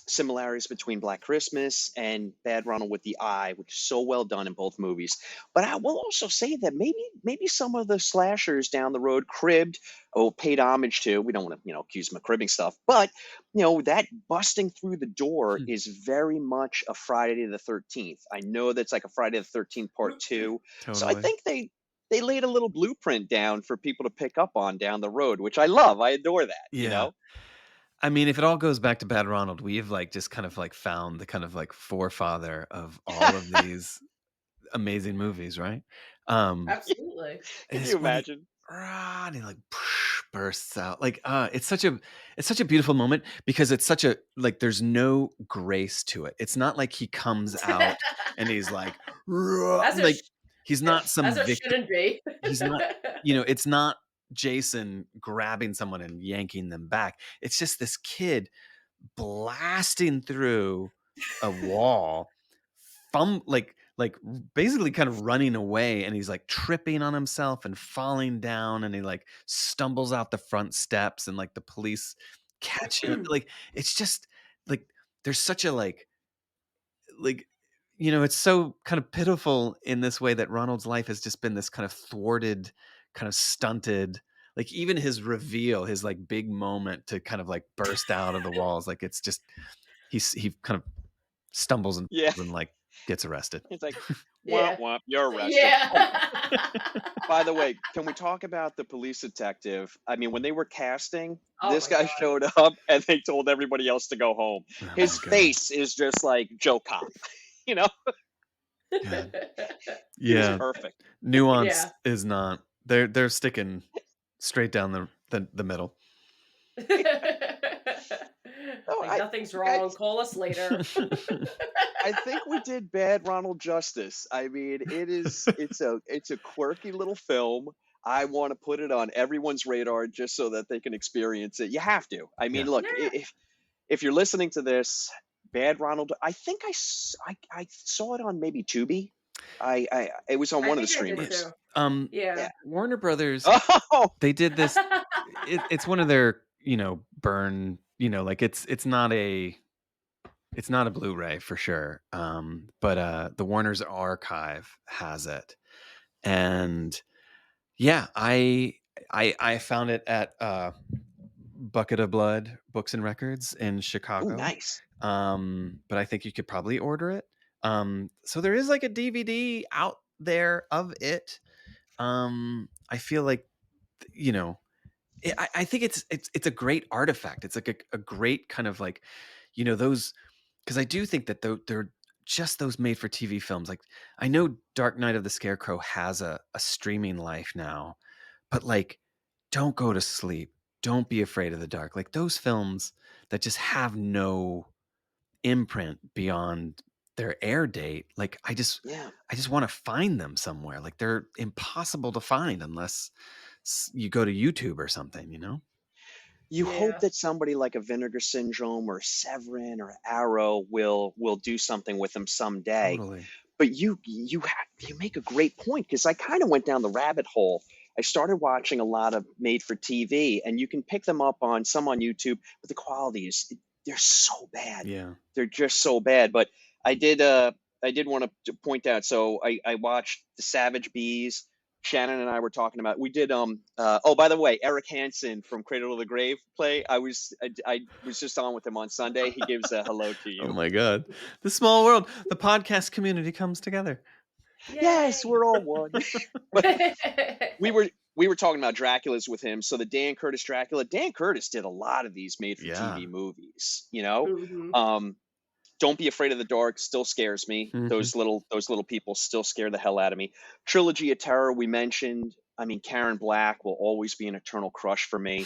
similarities between Black Christmas and Bad Ronald with the eye, which is so well done in both movies. But I will also say that maybe some of the slashers down the road cribbed or paid homage to. We don't want to accuse them of cribbing stuff, but that busting through the door is very much a Friday the 13th. I know that's like a Friday the 13th part 2. So I Totally. think they laid a little blueprint down for people to pick up on down the road, which I love. I adore that, Yeah. I mean, if it all goes back to Bad Ronald, we've like just kind of like found the kind of like forefather of all of these amazing movies, right? absolutely. Can It's you when imagine? and he like bursts out like it's such a beautiful moment because it's such a like there's no grace to it. It's not like he comes out and he's like As it like he's not some as it victim. shouldn't be. He's not it's not Jason grabbing someone and yanking them back. It's just this kid blasting through a wall, like basically kind of running away, and he's like tripping on himself and falling down, and he like stumbles out the front steps, and like the police catch him. Like it's just like there's such a like it's so kind of pitiful in this way that Ronald's life has just been this kind of thwarted, kind of stunted. Like even his reveal, his like big moment to kind of like burst out of the walls, like it's just he kind of stumbles and Yeah. falls and like gets arrested. It's like, Yeah. womp womp, you're arrested. Yeah. By the way, can we talk about the police detective? I mean, when they were casting, Oh this my guy God. showed up and they told everybody else to go home. Oh His my God. face is just like Joe Cop. He was Yeah, perfect. nuance Yeah. is not. They're sticking straight down the middle. Like nothing's wrong. Call us later. I think we did Bad Ronald justice. I mean, it's a quirky little film. I want to put it on everyone's radar just so that they can experience it. You have to. I mean, Yeah. look, Yeah. if you're listening to this, Bad Ronald, I think I saw it on maybe Tubi. It was on I one of the think I did streamers. too. Yeah. Warner Brothers, Oh, they did this. It's one of their burn. Like it's not a Blu-ray for sure. But the Warner's archive has it, and yeah, I found it at Bucket of Blood Books and Records in ooh, Chicago. nice. But I think you could probably order it. So there is like a DVD out there of it. I feel like I think it's a great artifact. It's like a great kind of like those, because I do think that they're just those made for TV films. Like I know Dark Knight of the Scarecrow has a streaming life now, but like don't go to sleep Don't Be Afraid of the Dark. Like those films that just have no imprint beyond their air date. Like I just want to find them somewhere. Like they're impossible to find unless you go to YouTube or something, you know? You hope Yeah. that somebody like a Vinegar Syndrome or Severin or Arrow will do something with them someday. Totally. But you make a great point, because I kind of went down the rabbit hole. I started watching a lot of made for TV, and you can pick them up on some on YouTube, but the quality they're so bad. Yeah. They're just so bad. But I did want to point out. So I watched The Savage Bees. Shannon and I were talking about. We did oh, by the way, Eric Hansen from Cradle to the Grave play. I was just on with him on Sunday. He gives a hello to you. Oh my God. The small world. The podcast community comes together. Yay. Yes, we're all one. But we were talking about Draculas with him. So the Dan Curtis Dracula. Dan Curtis did a lot of these made for TV movies, you know. Mm-hmm. Don't Be Afraid of the Dark still scares me. Mhm. Those little people still scare the hell out of me. Trilogy of Terror we mentioned. I mean, Karen Black will always be an eternal crush for me.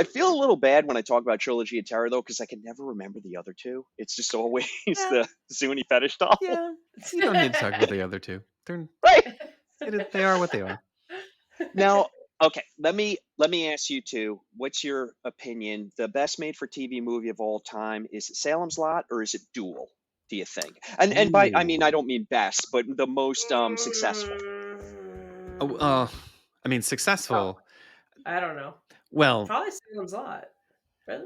I feel a little bad when I talk about Trilogy of Terror, though, because I can never remember the other two. It's just always the Zuni fetish doll. Yeah, you don't need to talk about the other two. They're right. They are what they are. Now, okay, let me ask you two. What's your opinion? The best made-for-TV movie of all time, is it Salem's Lot or is it Duel? Do you think? And by I mean, I don't mean best, but the most successful. Oh, I mean successful. I don't know. Well, probably Salem's Lot. Really?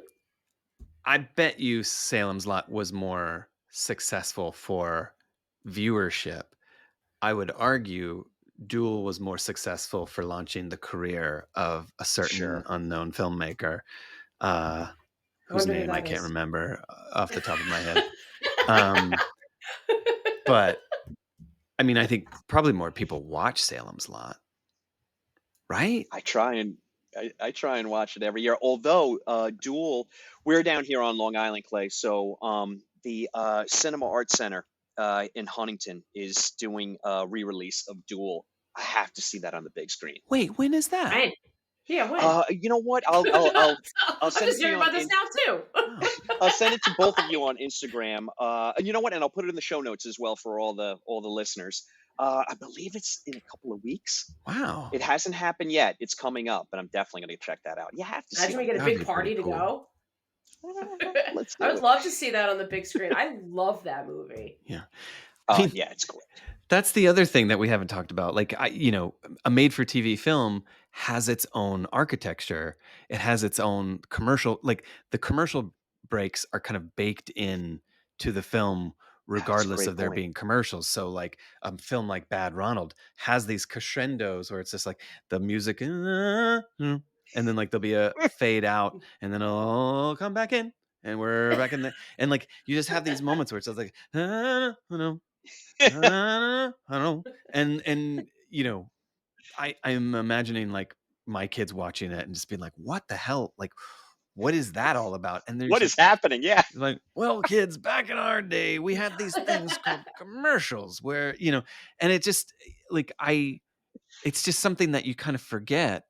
I bet you Salem's Lot was more successful for viewership. I would argue Duel was more successful for launching the career of a certain unknown filmmaker, whose name I can't remember off the top of my head. But I mean, I think probably more people watch Salem's Lot, right? I try and watch it every year. Although Duel, we're down here on Long Island, Clay. So the Cinema Arts Center in Huntington is doing a re-release of Duel. I have to see that on the big screen. Wait, when is that? When? Yeah, when? You know what? I'll send it to you about this now too. I'll send it to both of you on Instagram. And you know what? And I'll put it in the show notes as well for all the listeners. I believe it's in a couple of weeks. Wow. It hasn't happened yet. It's coming up, but I'm definitely going to check that out. You have to see it. Imagine we get a big party to go. I would love to see that on the big screen. I love that movie. Yeah. Yeah, it's great. That's the other thing that we haven't talked about. Like, a made-for-TV film has its own architecture. It has its own commercial. Like, the commercial breaks are kind of baked in to the film, regardless of there being commercials. So, like, a film like Bad Ronald has these crescendos where it's just like the music, and then like there'll be a fade out, and then it'll come back in, and we're back in there, and like you just have these moments where it's just like, I don't know, and I'm imagining like my kids watching it and just being like, what the hell, like, what is that all about? And what is happening? Yeah, like, well, kids, back in our day we had these things called commercials where and it just like it's just something that you kind of forget,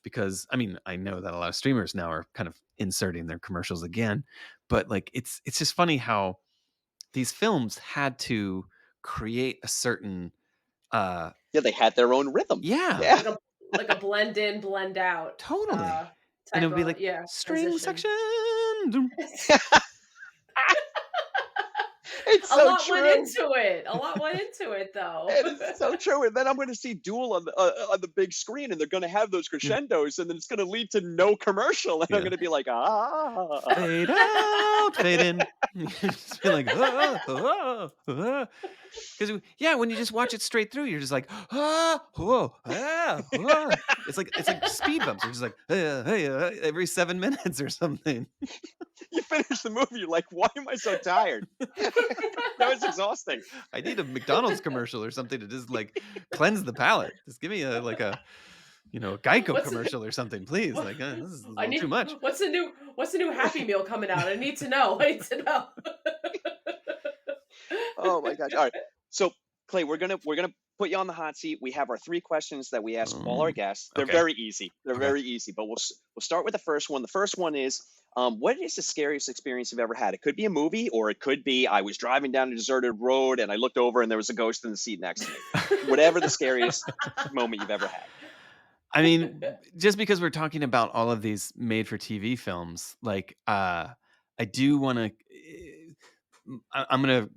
because I mean, I know that a lot of streamers now are kind of inserting their commercials again, but like it's just funny how these films had to create a certain they had their own rhythm. Yeah. Like a blend in, blend out. Totally. And it would be like string section. It's so a lot true. went into it. A lot went into it, though. It's so true. And then I'm going to see Duel on the big screen, and they're going to have those crescendos, and then it's going to lead to no commercial, and I'm going to be like, fade out, fade in. Just be like, because when you just watch it straight through, you're just like, it's like speed bumps. You're just like, every 7 minutes or something. You finish the movie, you're like, why am I so tired? That was exhausting. I need a McDonald's commercial or something to just like cleanse the palate. Just give me a Geico commercial or something, please. Like, this is a little too much. What's the new Happy Meal coming out? I need to know. Oh my gosh! All right, so Clay, we're gonna put you on the hot seat. We have our 3 questions that we ask all our guests. They're Okay. very easy. They're Okay. very easy, but we'll start with the first one. The first one is, what is the scariest experience you've ever had? It could be a movie, or it could be I was driving down a deserted road and I looked over and there was a ghost in the seat next to me. Whatever the scariest moment you've ever had. I mean, just because we're talking about all of these made-for-TV films, like, I do want to. I'm gonna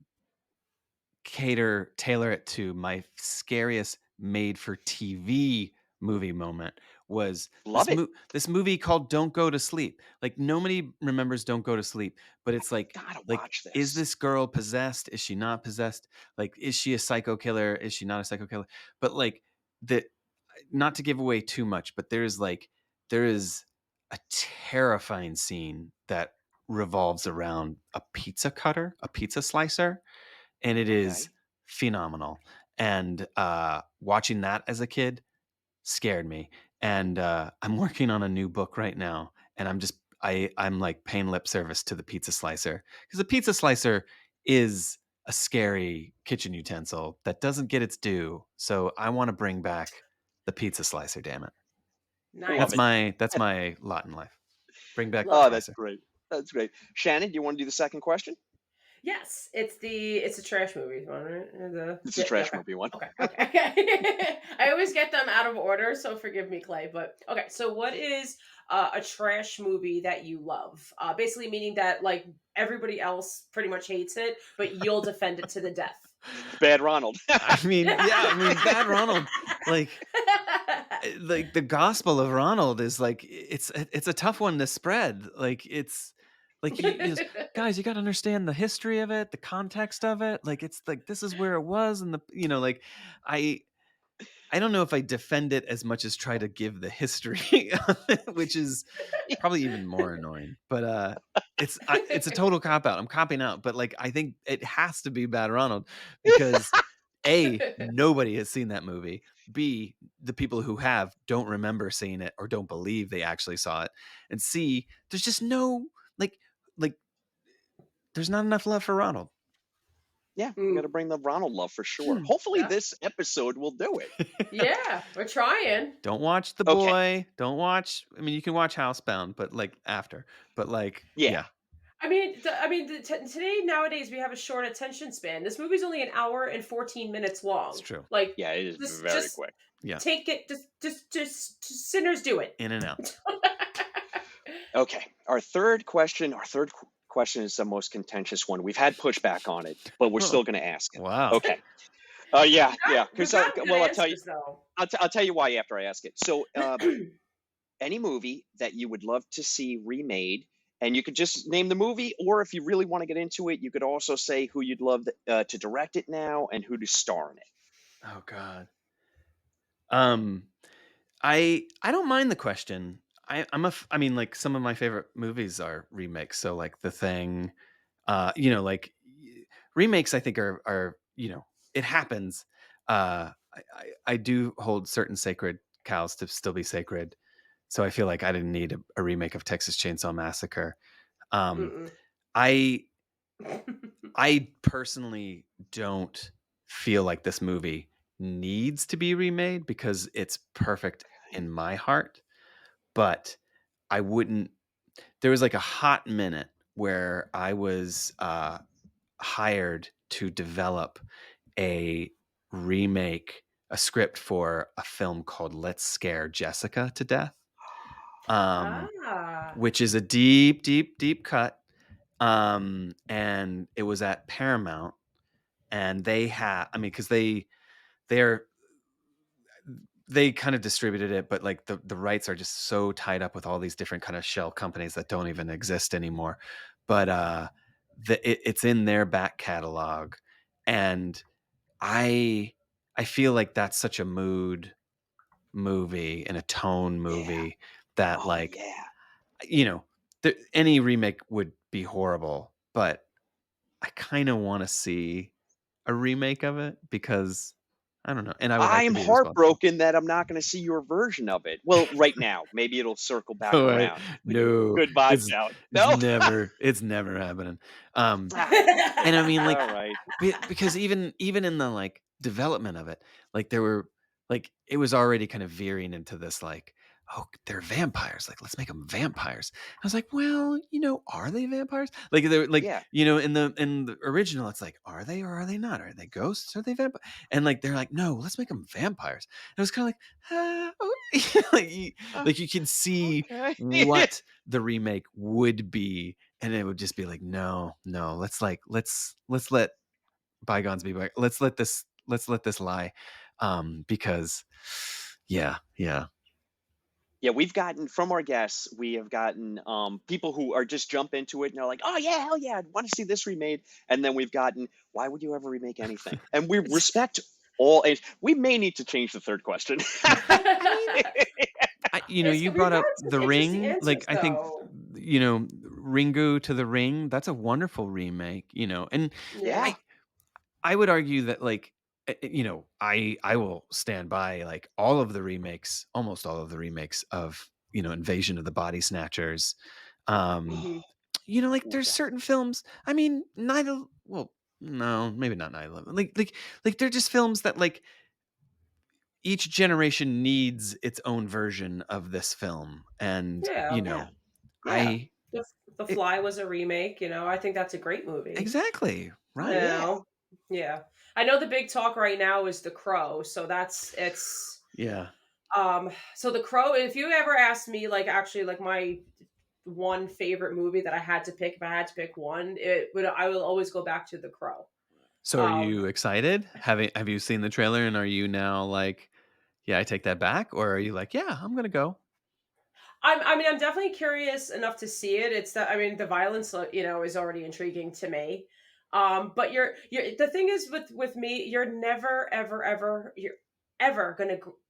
tailor it to my scariest made-for-TV movie moment was Love it. this movie called Don't Go to Sleep. Like, nobody remembers Don't Go to Sleep, but it's like, Gotta watch is this. this girl possessed? Is she not possessed? Like, is she a psycho killer? Is she not a psycho killer? But like, not to give away too much, but there is a terrifying scene that revolves around a pizza cutter, a pizza slicer, and it is phenomenal. And watching that as a kid scared me. And I'm working on a new book right now, and I'm like paying lip service to the pizza slicer, because the pizza slicer is a scary kitchen utensil that doesn't get its due. So I want to bring back the pizza slicer, damn it. Nice. That's my lot in life. Bring back the Oh, slicer. that's great. That's great. Shannon, do you want to do the second question? Yes, it's a trash movie one, right? It's a trash movie one. Okay. I always get them out of order, so forgive me, Clay. But okay, so what is a trash movie that you love? Basically meaning that like everybody else pretty much hates it, but you'll defend it to the death. Bad Ronald. I mean, Bad Ronald, like the gospel of Ronald is like, it's a tough one to spread. Like, it's like, guys, you got to understand the history of it, the context of it. Like, it's like, this is where it was. And like, I don't know if I defend it as much as try to give the history, which is probably even more annoying. But it's a total cop out. I'm copping out, but like, I think it has to be Bad Ronald, because A, nobody has seen that movie. B, the people who have don't remember seeing it or don't believe they actually saw it. And C, there's just no like there's not enough love for Ronald. Yeah, we got to bring the Ronald love for sure. Hopefully this episode will do it. Yeah, we're trying. Don't watch The Boy. Don't watch. I mean, you can watch Housebound, but like after. But like, yeah. I mean, today nowadays we have a short attention span. This movie's only an hour and 14 minutes long. It's true. Like, yeah, it is very quick. Yeah, take it. Just Cinners do it. In and out. Okay, our third question is the most contentious one. We've had pushback on it, but we're still going to ask it. Wow. Okay. Yeah. Because I'll tell you. I'll tell you why after I ask it. So, any movie that you would love to see remade, and you could just name the movie, or if you really want to get into it, you could also say who you'd love to direct it now and who to star in it. Oh God. I don't mind the question. I mean, like, some of my favorite movies are remakes. So like The Thing, like remakes, I think are it happens. I do hold certain sacred cows to still be sacred. So I feel like I didn't need a remake of Texas Chainsaw Massacre. I personally don't feel like this movie needs to be remade because it's perfect in my heart. But I wouldn't. There was like a hot minute where I was hired to develop a script for a film called Let's Scare Jessica to Death, which is a deep, deep, deep cut. And it was at Paramount, and they because they kind of distributed it, but like the rights are just so tied up with all these different kind of shell companies that don't even exist anymore. But it's in their back catalog, and I feel like that's such a mood movie and a tone movie that any remake would be horrible, but I kind of want to see a remake of it because I don't know. And I'm heartbroken that I'm not going to see your version of it. Well, right now, maybe it'll circle back around. No, good vibes out. No, it's never happening. And I mean, like, because even in the like development of it, like there were like it was already kind of veering into this like, oh, they're vampires. Like, let's make them vampires. I was like, well, are they vampires? Like they're like, Yeah. in the original, it's like, are they or are they not? Are they ghosts? Are they vampires? And like they're like, no, let's make them vampires. And it was kind of like, like you can see Okay. what the remake would be, and it would just be like, no, let's let bygones be by. Let's let this lie, because yeah. Yeah, we've gotten from our guests, we have gotten people who are just jump into it and they're like, "Oh yeah, hell yeah, I want to see this remade." And then we've gotten, "Why would you ever remake anything?" And we respect all age. We may need to change the third question. I mean, you We've brought got up some The interesting Ring. answers Like, I think, though. Ringu to The Ring, that's a wonderful remake, and Yeah. Yeah. I would argue that, like, I will stand by, like, all of the remakes, almost all of the remakes of, Invasion of the Body Snatchers. Um, Hmm. like, Ooh, there's yeah. certain films, I mean, well, no, maybe not 9/11. Like they're just films that, like, each generation needs its own version of this film, and, Yeah. Yeah. Yeah. I The, the it Fly was a remake. I think that's a great movie. exactly, Oh right. yeah. Yeah. I know the big talk right now is The Crow. So it's Yeah. so The Crow, if you ever asked me like actually like my one favorite movie that I had to pick, if I had to pick one, I will always go back to The Crow. So are Um you excited? Have you seen the trailer, and are you now like, "Yeah, I take that back," or are you like, "Yeah, I'm gonna go"? I'm definitely curious enough to see it. It's that I mean the violence is already intriguing to me. But you're the thing is with me, you're never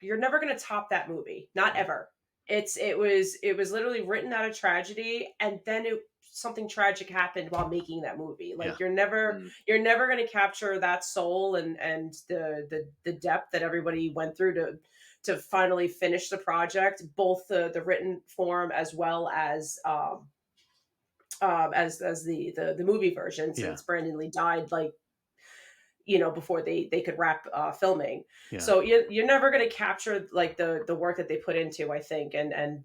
you're never gonna top that movie. Not ever. It was literally written out of tragedy, and then something tragic happened while making that movie. Yeah. Like Mm. you're never gonna capture that soul and the depth that everybody went through to finally finish the project, both the written form as well as the movie version, Yeah. since Brandon Lee died like before they could wrap filming. Yeah. So you're never going to capture like the work that they put into, I think, and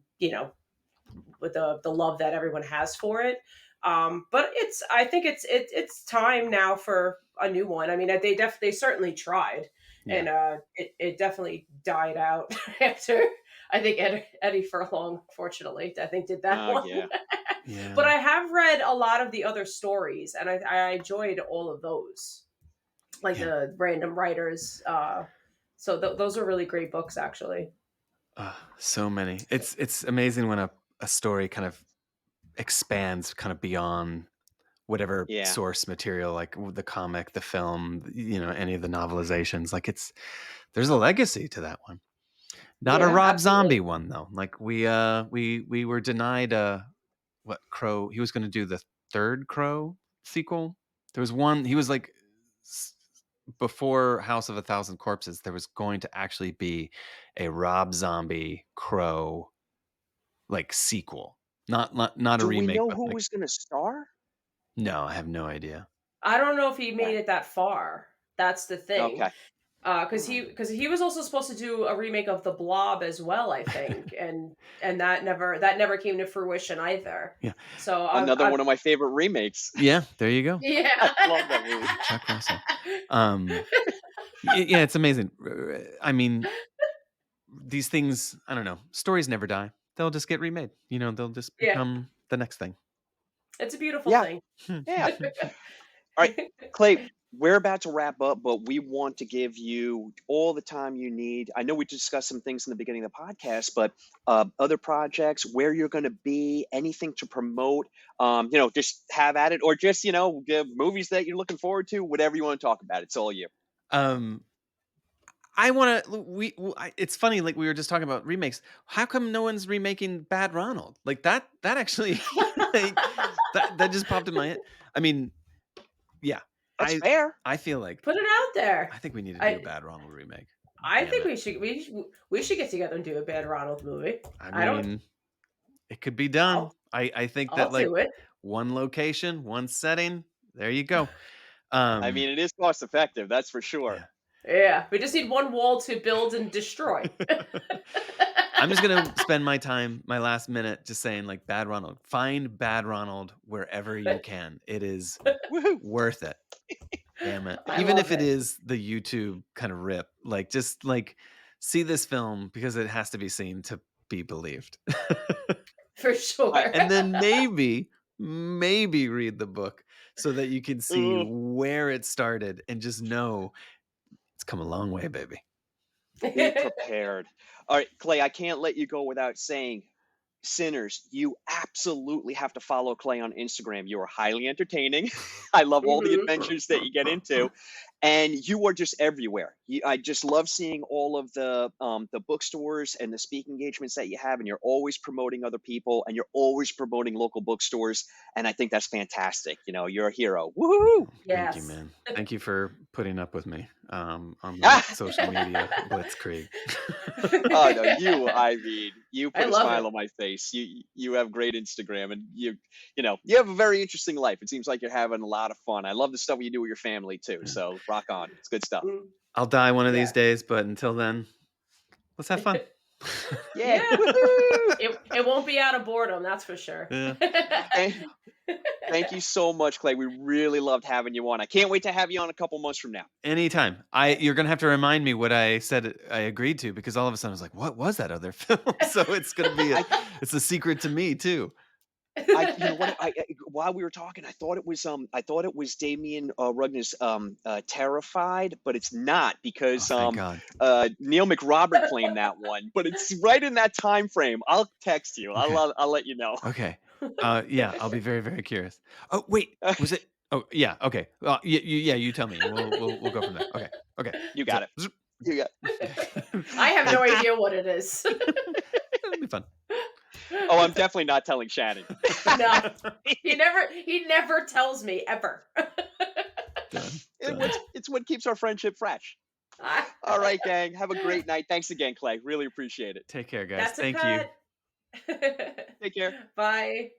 with the love that everyone has for it. But I think it's time now for a new one. I mean, they certainly tried, Yeah. and it definitely died out after. I think Eddie Furlong, fortunately, I think did that Oh one. yeah. But Yeah. I have read a lot of the other stories, and I enjoyed all of those, like Yeah. the random writers. So those are really great books, actually. So many. It's amazing when a story kind of expands kind of beyond whatever Yeah. source material, like the comic, the film, any of the novelizations. Like, there's a legacy to that one. Not a Yeah, Rob absolutely. Zombie one though. Like, we were denied what Crow, he was going to do the third Crow sequel. There was one, he was like, s- before House of a Thousand Corpses, there was going to actually be a Rob Zombie Crow like sequel. Not a Do we remake, know but who like, was gonna star? no, I have no idea. I don't know if he made Okay. it that far. That's the thing. Okay. Because All he was also supposed to do a remake of The Blob as well, I think, and that never came to fruition either. Yeah. So Another one of my favorite remakes. Yeah, there you go. yeah. I love that movie. Chuck Russell. Um yeah, it's amazing. I mean, these things, I don't know, stories never die. They'll just get remade. They'll just Yeah, become the next thing. it's a beautiful Yeah. thing. Yeah. All right, Clay, we're about to wrap up, but we want to give you all the time you need. I know we discussed some things in the beginning of the podcast, but other projects, where you're going to be, anything to promote, just have at it, or just, movies that you're looking forward to, whatever you want to talk about. It's all you. um I want to. It's funny. Like, we were just talking about remakes. How come no one's remaking Bad Ronald? Like that. That actually, like, that just popped in my head. I mean, yeah. That's I fair. I feel like Put it out I there. think we need to do a I Bad Ronald remake. I Damn think it. we should get together and do a Bad Ronald movie. I I don't. mean, it could be done. I'll I think that, I'll like, do it. one location, one setting. There you go. I Um, mean, it is cost effective, that's for sure. yeah. Yeah, we just need one wall to build and destroy. I'm just gonna spend my time, my last minute, just saying like Bad Ronald. Find Bad Ronald wherever you can. It is Woohoo! worth it. Damn it. I Even love if it it. is the YouTube kind of rip, like just like see this film because it has to be seen to be believed. For sure. And then maybe read the book so that you can see Ugh. where it started and just know it's come a long way, baby. Be prepared. All right, Clay, I can't let you go without saying, Cinners, you absolutely have to follow Clay on Instagram. You are highly entertaining. I love all the Mhm. adventures that you get into, and you are just everywhere. I just love seeing all of the bookstores and the speaking engagements that you have, and you're always promoting other people, and you're always promoting local bookstores, and I think that's fantastic. You know, you're a hero. Woohoo! Thank you, Yes. man. Thank you for putting up with me on the social media blitzkrieg. Oh no, I mean, you I put a love smile it. on my face. You have great Instagram, and you have a very interesting life. It seems like you're having a lot of fun. I love the stuff you do with your family too. So rock on. It's good stuff. Mm, I'll die one of yeah. these days, but until then, let's have fun. Yeah. Yeah. Woohoo! It won't be out of boredom, that's for sure. Yeah. Thank, thank you so much, Clay. We really loved having you on. I can't wait to have you on a couple months from now. Anytime. You're gonna have to remind me what I said I agreed to because all of a sudden I was like, what was that other film? So it's gonna be it's a secret to me too. You know what? While we were talking, I thought it was Damien Rugner's Terrified, but it's not Oh, because thank God. Neil McRobert claimed that one, but it's right in that time frame. I'll text you. Okay. I'll let you know. Okay. Yeah, I'll be very, very curious. Oh, wait, was it? Oh, yeah. Okay. You tell me. We'll go from there. Okay. Okay. You got it. You got. I have no idea what it is. It'll be fun. Oh, I'm definitely not telling Shannon. No. He never tells me ever. Done. It's what keeps our friendship fresh. All right, gang. Have a great night. Thanks again, Clay. Really appreciate it. Take care, guys. That's a Thank you. cut. Take care. Bye.